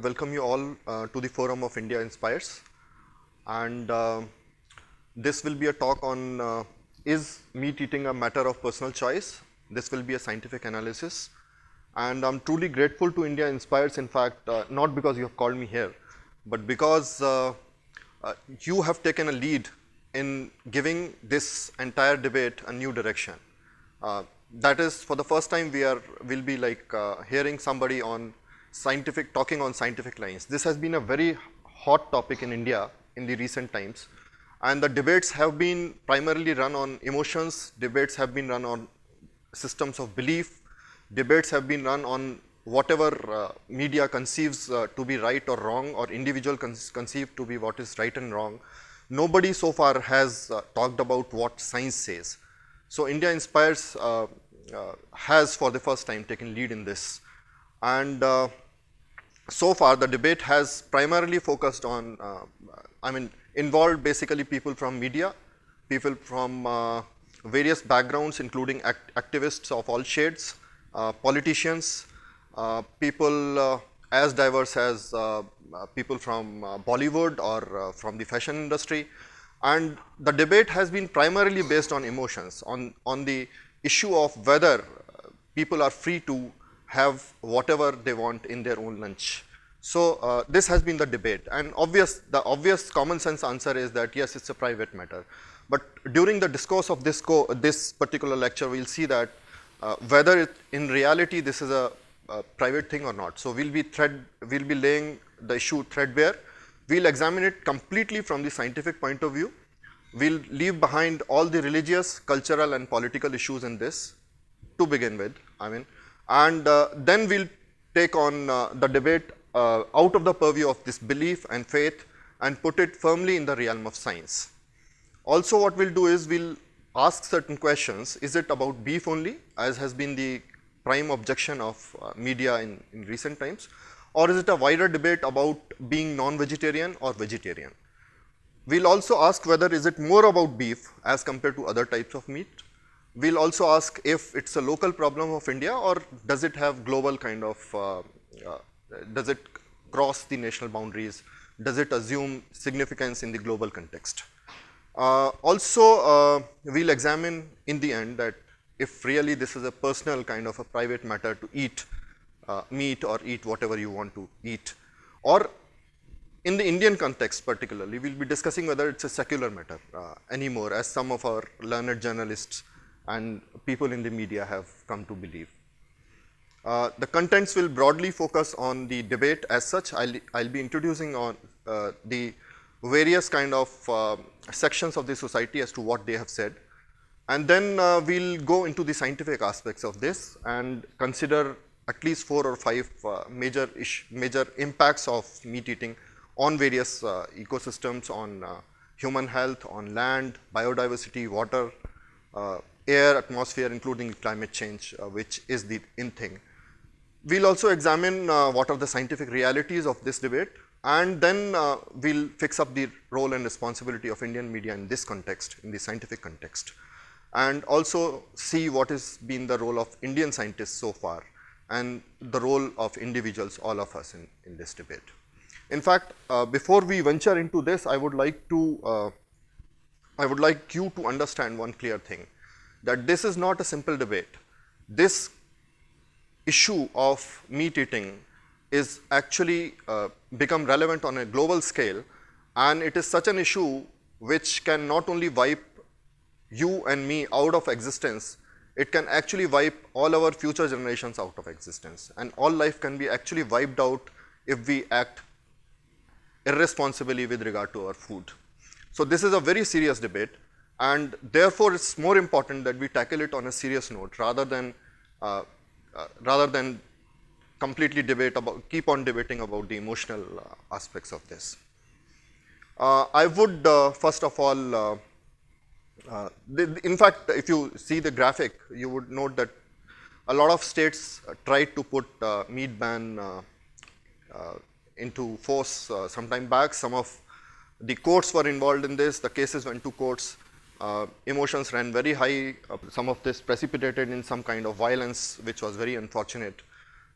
welcome you all to the Forum of India Inspires. And this will be a talk on is meat eating a matter of personal choice? This will be a scientific analysis. And I'm truly grateful to India Inspires, in fact, not because you have called me here, but because you have taken a lead in giving this entire debate a new direction. That is, for the first time, we'll be like hearing somebody on talking on scientific lines. This has been a very hot topic in India in the recent times, and the debates have been primarily run on emotions, debates have been run on systems of belief, debates have been run on whatever media conceives to be right or wrong, or individual conceive to be what is right and wrong. Nobody so far has talked about what science says. So India Inspires has for the first time taken lead in this, and so far the debate has primarily focused on, involved basically people from media, people from various backgrounds including activists of all shades, politicians, people as diverse as people from Bollywood or from the fashion industry. And the debate has been primarily based on emotions, on the issue of whether people are free to have whatever they want in their own lunch. So this has been the debate, and the obvious common sense answer is that yes, it's a private matter. But during the discourse of this particular lecture, we'll see that whether in reality this is a private thing or not. So we'll be laying the issue threadbare. We'll examine it completely from the scientific point of view. We'll leave behind all the religious, cultural and political issues in this to begin with, and then we'll take on the debate out of the purview of this belief and faith and put it firmly in the realm of science. Also what we'll do is we'll ask certain questions. Is it about beef only, as has been the prime objection of media in recent times, or is it a wider debate about being non-vegetarian or vegetarian? We'll also ask whether is it more about beef as compared to other types of meat. We'll also ask if it's a local problem of India, or does it have global kind of, does it cross the national boundaries? Does it assume significance in the global context? Also, we'll examine in the end that if really this is a personal kind of a private matter to eat meat or eat whatever you want to eat, or in the Indian context particularly, we'll be discussing whether it's a secular matter anymore, as some of our learned journalists and people in the media have come to believe. The contents will broadly focus on the debate as such. I'll be introducing on the various kind of sections of the society as to what they have said, and then we'll go into the scientific aspects of this and consider at least 4 or 5 major impacts of meat eating on various ecosystems, on human health, on land, biodiversity, water, air, atmosphere, including climate change, which is the in thing. We'll also examine what are the scientific realities of this debate, and then we'll fix up the role and responsibility of Indian media in this context, in the scientific context, and also see what has been the role of Indian scientists so far and the role of individuals, all of us in this debate. In fact, before we venture into this, I would like you to understand one clear thing, that this is not a simple debate. This issue of meat eating is actually become relevant on a global scale, and it is such an issue which can not only wipe you and me out of existence, it can actually wipe all our future generations out of existence, and all life can be actually wiped out if we act irresponsibly with regard to our food. So this is a very serious debate, and therefore it's more important that we tackle it on a serious note rather than completely keep on debating about the emotional aspects of this. I would first of all, in fact, if you see the graphic, you would note that a lot of states tried to put meat ban into force some time back. Some of the courts were involved in this. The cases went to courts. Emotions ran very high. Some of this precipitated in some kind of violence, which was very unfortunate.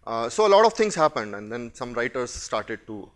So a lot of things happened, and then some writers started to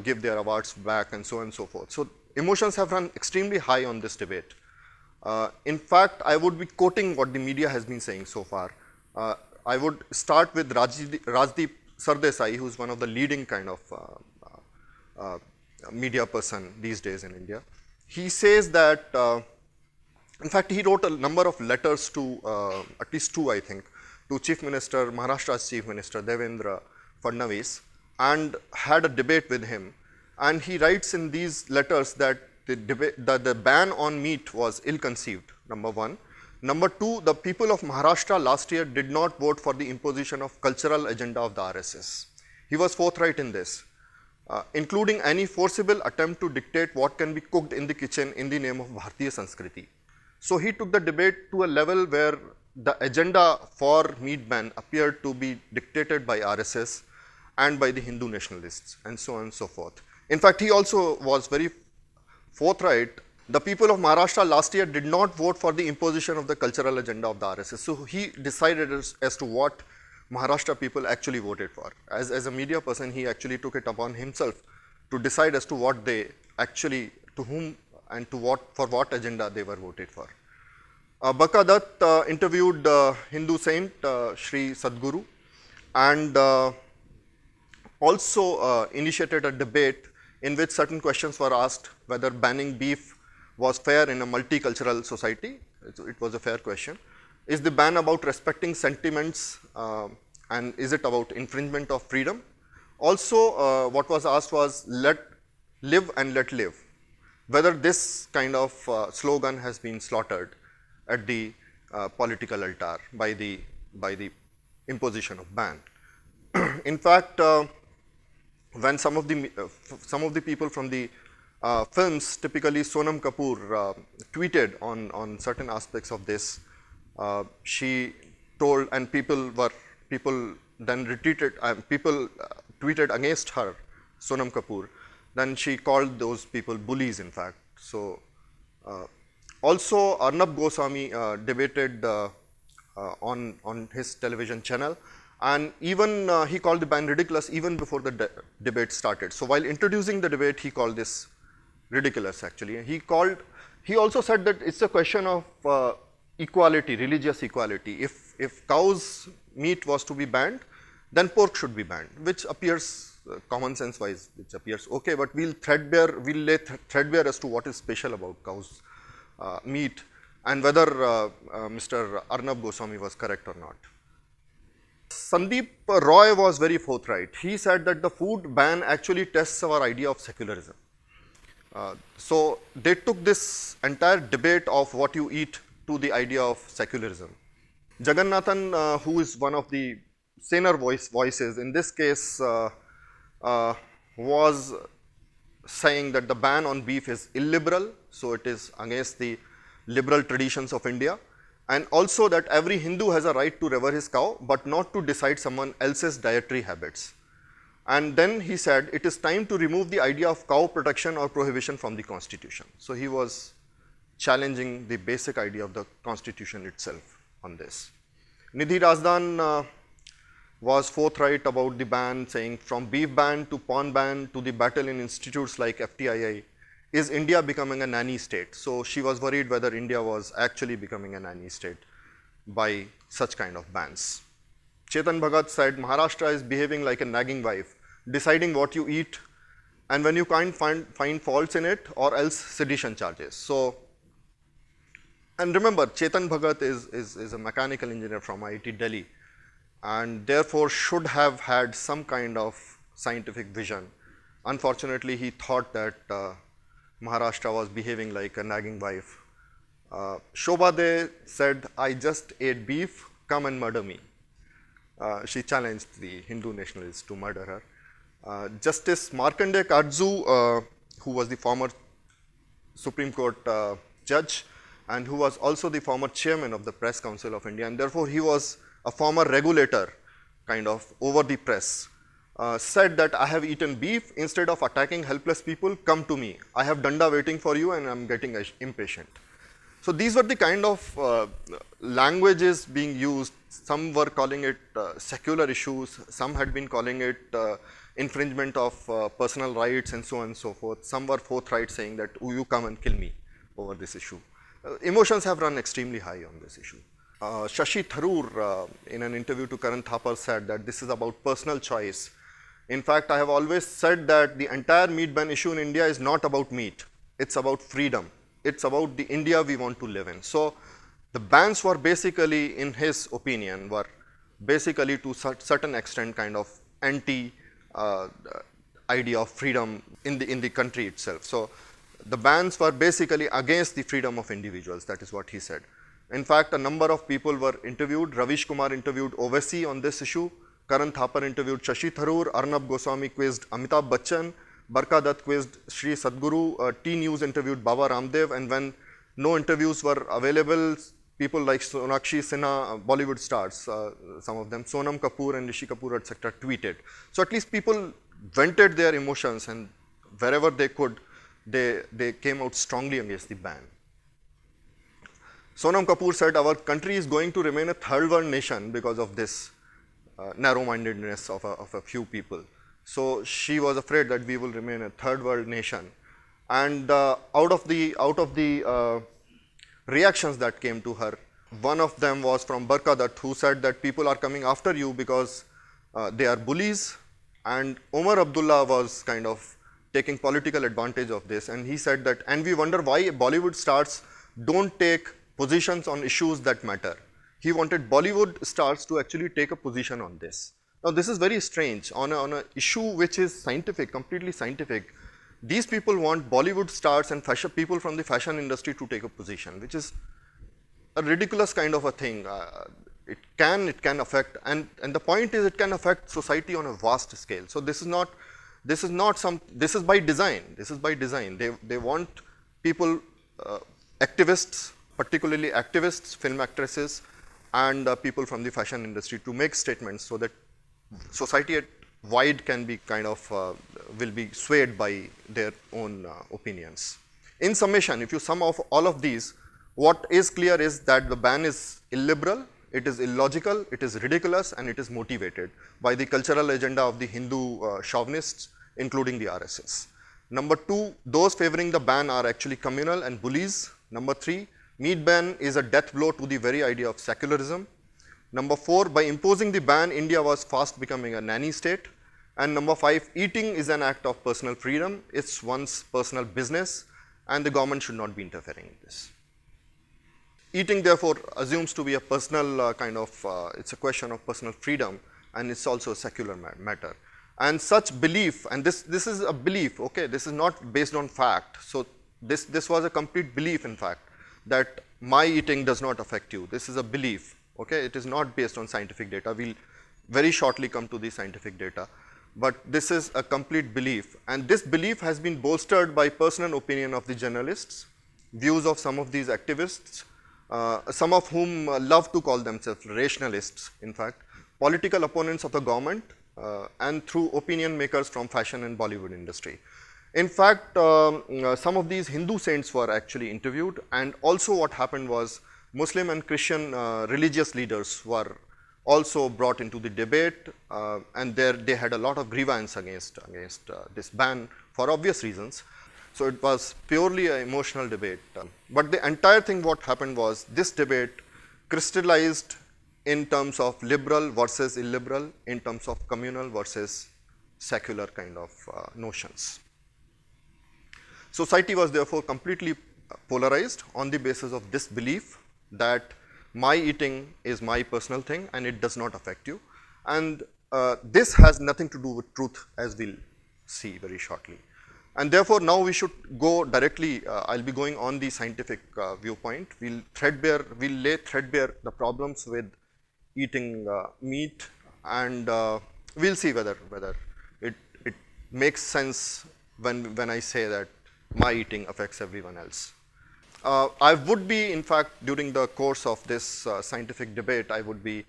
give their awards back and so on and so forth. So emotions have run extremely high on this debate. In fact, I would be quoting what the media has been saying so far. I would start with Rajdeep Sardesai, who is one of the leading kind of media person these days in India. He says that, in fact, he wrote a number of letters to, at least two, I think, to Chief Minister, Maharashtra's Chief Minister, Devendra Fadnavis, and had a debate with him. And he writes in these letters that the ban on meat was ill-conceived, number one. Number two, the people of Maharashtra last year did not vote for the imposition of cultural agenda of the RSS. He was forthright in this, including any forcible attempt to dictate what can be cooked in the kitchen in the name of Bharatiya Sanskriti. So he took the debate to a level where the agenda for meat ban appeared to be dictated by RSS and by the Hindu nationalists, and so on and so forth. In fact, he also was very forthright. The people of Maharashtra last year did not vote for the imposition of the cultural agenda of the RSS. So he decided as to what Maharashtra people actually voted for. As a media person, he actually took it upon himself to decide as to what they actually, to whom and to what, for what agenda they were voted for. Baka Dutt interviewed Hindu saint Sri Sadguru, and also initiated a debate in which certain questions were asked whether banning beef was fair in a multicultural society. It was a fair question. Is the ban about respecting sentiments, and is it about infringement of freedom? Also, what was asked was let live and let live. Whether this kind of slogan has been slaughtered at the political altar by the imposition of ban. In fact, when some of the people from the films, typically Sonam Kapoor, tweeted on certain aspects of this, she told, and people then retreated, people tweeted against her, Sonam Kapoor. Then she called those people bullies, in fact. So also Arnab Goswami debated on his television channel, and even he called the ban ridiculous even before the debate started. So while introducing the debate, he called this ridiculous actually. He also said that it's a question of equality, religious equality. If cow's meat was to be banned, then pork should be banned, which appears common sense wise, which appears okay, but we'll lay threadbare as to what is special about cow's meat and whether Mr. Arnab Goswami was correct or not. Sandeep Roy was very forthright. He said that the food ban actually tests our idea of secularism. So they took this entire debate of what you eat to the idea of secularism. Jagannathan, who is one of the saner voices, in this case was saying that the ban on beef is illiberal, so it is against the liberal traditions of India, and also that every Hindu has a right to revere his cow, but not to decide someone else's dietary habits. And then he said, it is time to remove the idea of cow protection or prohibition from the constitution. So he was challenging the basic idea of the constitution itself on this. Nidhi Razdan was forthright about the ban, saying from beef ban to porn ban to the battle in institutes like FTII, is India becoming a nanny state? So she was worried whether India was actually becoming a nanny state by such kind of bans. Chetan Bhagat said Maharashtra is behaving like a nagging wife, deciding what you eat, and when you can't find faults in it, or else sedition charges. So, and remember, Chetan Bhagat is a mechanical engineer from IIT-Delhi, and therefore should have had some kind of scientific vision. Unfortunately, he thought that Maharashtra was behaving like a nagging wife. Shobha De said, I just ate beef, come and murder me. She challenged the Hindu nationalists to murder her. Justice Markandeya Karju, who was the former Supreme Court judge and who was also the former chairman of the Press Council of India, and therefore he was a former regulator kind of over the press, said that I have eaten beef, instead of attacking helpless people, come to me. I have danda waiting for you and I am getting impatient. So these were the kind of languages being used some were calling it secular issues, some had been calling it infringement of personal rights and so on and so forth. Some were forthright saying that, oh, you come and kill me over this issue. Emotions have run extremely high on this issue. Shashi Tharoor, in an interview to Karan Thapar, said that this is about personal choice. In fact, I have always said that the entire meat ban issue in India is not about meat. It's about freedom. It's about the India we want to live in. So the bans were basically, in his opinion, were basically to certain extent kind of anti idea of freedom in the country itself. So the bans were basically against the freedom of individuals. That is what he said. In fact, a number of people were interviewed. Ravish Kumar interviewed Ovasi on this issue. Karan Thapar interviewed Shashi Tharoor. Arnab Goswami quizzed Amitabh Bachchan. Barka Dutt quizzed Sri Sadhguru. T News interviewed Baba Ramdev. And when no interviews were available, people like Sonakshi Sinha, Bollywood stars, some of them, Sonam Kapoor and Rishi Kapoor, etc., tweeted. So at least people vented their emotions, and wherever they could, they came out strongly against the ban. Sonam Kapoor said, our country is going to remain a third world nation because of this narrow-mindedness of a few people. So she was afraid that we will remain a third world nation. And out of the reactions that came to her, one of them was from Barka Dutt, who said that people are coming after you because they are bullies, and Omar Abdullah was kind of taking political advantage of this, and he said that, and we wonder why Bollywood stars don't take positions on issues that matter. He wanted Bollywood stars to actually take a position on this. Now this is very strange, on an issue which is scientific, completely scientific. These people want Bollywood stars and people from the fashion industry to take a position, which is a ridiculous kind of a thing. It can affect, and the point is, it can affect society on a vast scale. So this is by design. This is by design. They want people, activists, particularly activists, film actresses, and people from the fashion industry to make statements so that society at wide can be kind of, will be swayed by their own opinions. In summation, if you sum of all of these, what is clear is that the ban is illiberal, it is illogical, it is ridiculous, and it is motivated by the cultural agenda of the Hindu chauvinists, including the RSS. Number 2, those favoring the ban are actually communal and bullies. Number 3, meat ban is a death blow to the very idea of secularism. Number 4, by imposing the ban, India was fast becoming a nanny state. And number 5, eating is an act of personal freedom. It's one's personal business, and the government should not be interfering in this. Eating, therefore, assumes to be a personal it's a question of personal freedom, and it's also a secular matter. And such belief, and this is a belief, okay, this is not based on fact. So this was a complete belief, in fact, that my eating does not affect you. This is a belief, okay, it is not based on scientific data. We'll very shortly come to the scientific data. But this is a complete belief, and this belief has been bolstered by personal opinion of the journalists, views of some of these activists, some of whom love to call themselves rationalists, in fact, political opponents of the government, and through opinion makers from fashion and Bollywood industry. In fact, some of these Hindu saints were actually interviewed, and also what happened was Muslim and Christian religious leaders were also brought into the debate, and they had a lot of grievance against this ban for obvious reasons. So it was purely an emotional debate. But the entire thing, what happened was, this debate crystallized in terms of liberal versus illiberal, in terms of communal versus secular kind of notions. Society was therefore completely polarized on the basis of this belief that my eating is my personal thing and it does not affect you. And this has nothing to do with truth, as we'll see very shortly. And therefore, now we should go directly, I'll be going on the scientific viewpoint. We'll lay threadbare the problems with eating meat, and we'll see whether it makes sense when I say that my eating affects everyone else. I would be, in fact, during the course of this scientific debate, I would be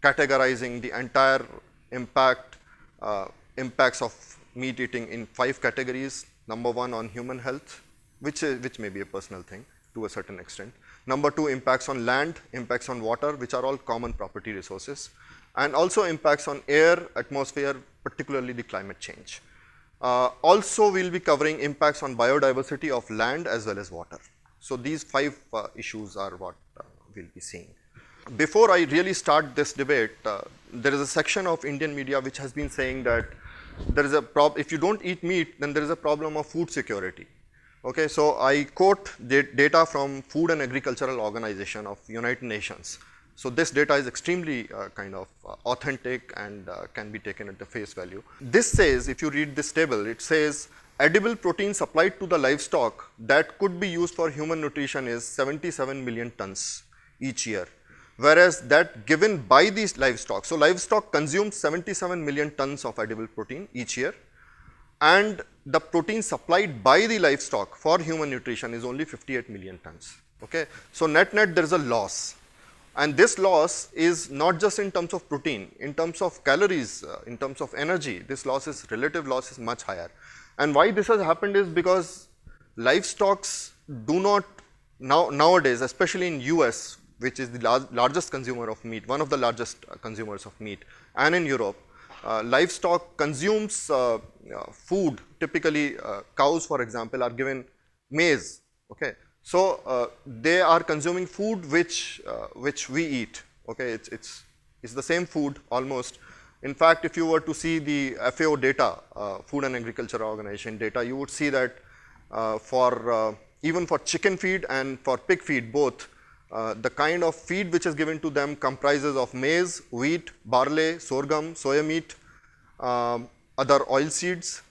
categorizing the entire impacts of meat eating in 5 categories. Number 1 on human health, which may be a personal thing. to a certain extent. Number two, impacts on land, impacts on water, which are all common property resources, and also impacts on air, atmosphere, particularly the climate change. Also, we'll be covering impacts on biodiversity of land as well as water. So these 5 issues are what we'll be seeing. Before I really start this debate, there is a section of Indian media which has been saying that there is a if you don't eat meat, then there is a problem of food security. Okay, so I quote data from Food and Agricultural Organization of United Nations. So this data is extremely kind of authentic and can be taken at the face value. This says, if you read this table, it says edible protein supplied to the livestock that could be used for human nutrition is 77 million tons each year, whereas that given by these livestock. So livestock consumes 77 million tons of edible protein each year, and the protein supplied by the livestock for human nutrition is only 58 million tons. Okay, so net there is a loss. And this loss is not just in terms of protein, in terms of calories, in terms of energy, this loss is, relative loss is much higher. And why this has happened is because livestock do not, nowadays, especially in US, which is the largest consumer of meat, one of the largest consumers of meat, and in Europe, livestock consumes food, typically cows, for example, are given maize, okay. So they are consuming food which we eat. Okay, it's the same food almost. In fact, if you were to see the FAO data, Food and Agriculture Organization data, you would see that even for chicken feed and for pig feed both, the kind of feed which is given to them comprises of maize, wheat, barley, sorghum, soya meat, other oil seeds,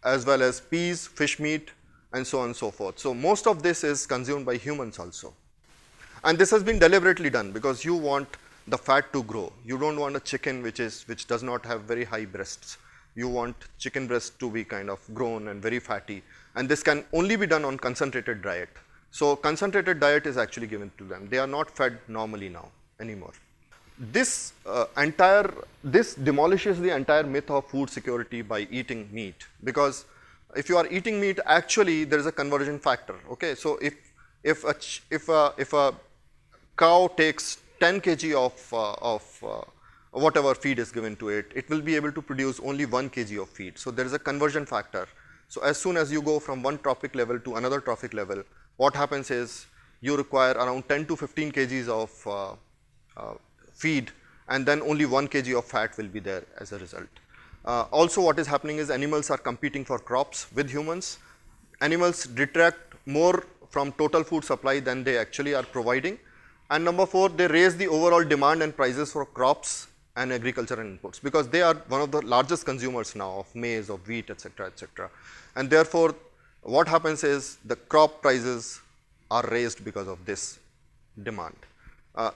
as well as peas, fish meat, and so on and so forth. So most of this is consumed by humans also. And this has been deliberately done because you want the fat to grow. You don't want a chicken which does not have very high breasts. You want chicken breast to be kind of grown and very fatty. And this can only be done on concentrated diet. So concentrated diet is actually given to them. They are not fed normally now anymore. This demolishes the entire myth of food security by eating meat, because if you are eating meat, actually there is a conversion factor. Okay, so if a cow takes 10 kg of whatever feed is given to it, it will be able to produce only 1 kg of feed. So there is a conversion factor. So as soon as you go from one trophic level to another trophic level, what happens is you require around 10 to 15 kgs of feed, and then only 1 kg of fat will be there as a result. Also what is happening is animals are competing for crops with humans. Animals detract more from total food supply than they actually are providing. And number 4, they raise the overall demand and prices for crops and agricultural inputs, because they are one of the largest consumers now of maize, of wheat, etc., etc. And therefore, what happens is the crop prices are raised because of this demand.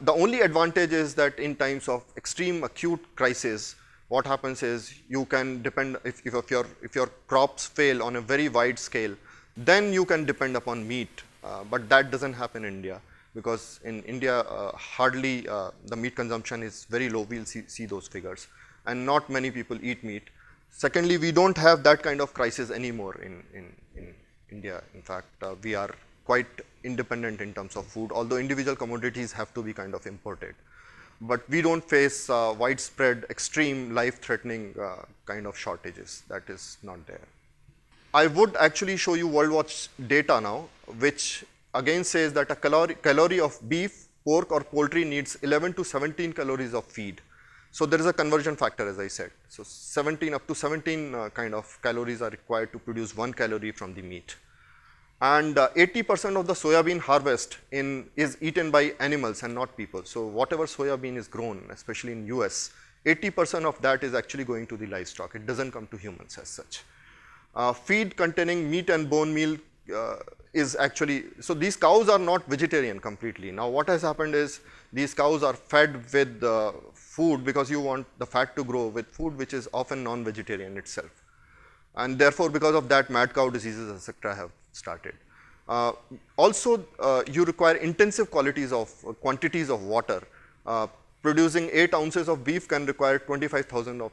The only advantage is that in times of extreme acute crisis, what happens is you can depend, if your crops fail on a very wide scale, then you can depend upon meat, but that doesn't happen in India, because in India hardly the meat consumption is very low. We'll see those figures, and not many people eat meat. Secondly, we don't have that kind of crisis anymore in India. In fact, we are quite independent in terms of food, although individual commodities have to be kind of imported. But we don't face widespread, extreme, life-threatening kind of shortages. That is not there. I would actually show you World Watch data now, which again says that a calorie of beef, pork or poultry needs 11 to 17 calories of feed. So there is a conversion factor, as I said. So 17 up to 17 kind of calories are required to produce 1 calorie from the meat. And 80% of the soybean harvest is eaten by animals and not people. So whatever soybean is grown, especially in US, 80% of that is actually going to the livestock. It doesn't come to humans as such. Feed containing meat and bone meal is actually, so these cows are not vegetarian completely. Now what has happened is these cows are fed with food, because you want the fat to grow with food which is often non-vegetarian itself. And therefore, because of that, mad cow diseases, etc. have started. Also, you require intensive quantities of water. Producing 8 ounces of beef can require 25,000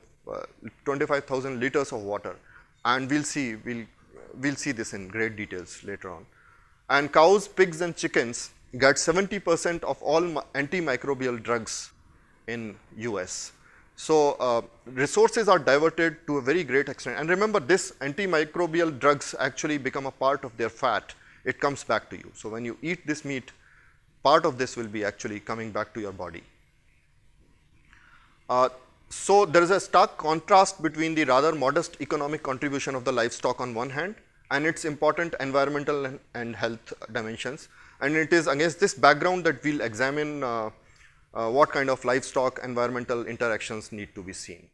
liters of water, and we'll see this in great details later on. And cows, pigs and chickens get 70% of all antimicrobial drugs in US. So resources are diverted to a very great extent. And remember, this antimicrobial drugs actually become a part of their fat. It comes back to you. So when you eat this meat, part of this will be actually coming back to your body. So there is a stark contrast between the rather modest economic contribution of the livestock on one hand and its important environmental and health dimensions. And it is against this background that we'll examine what kind of livestock environmental interactions need to be seen.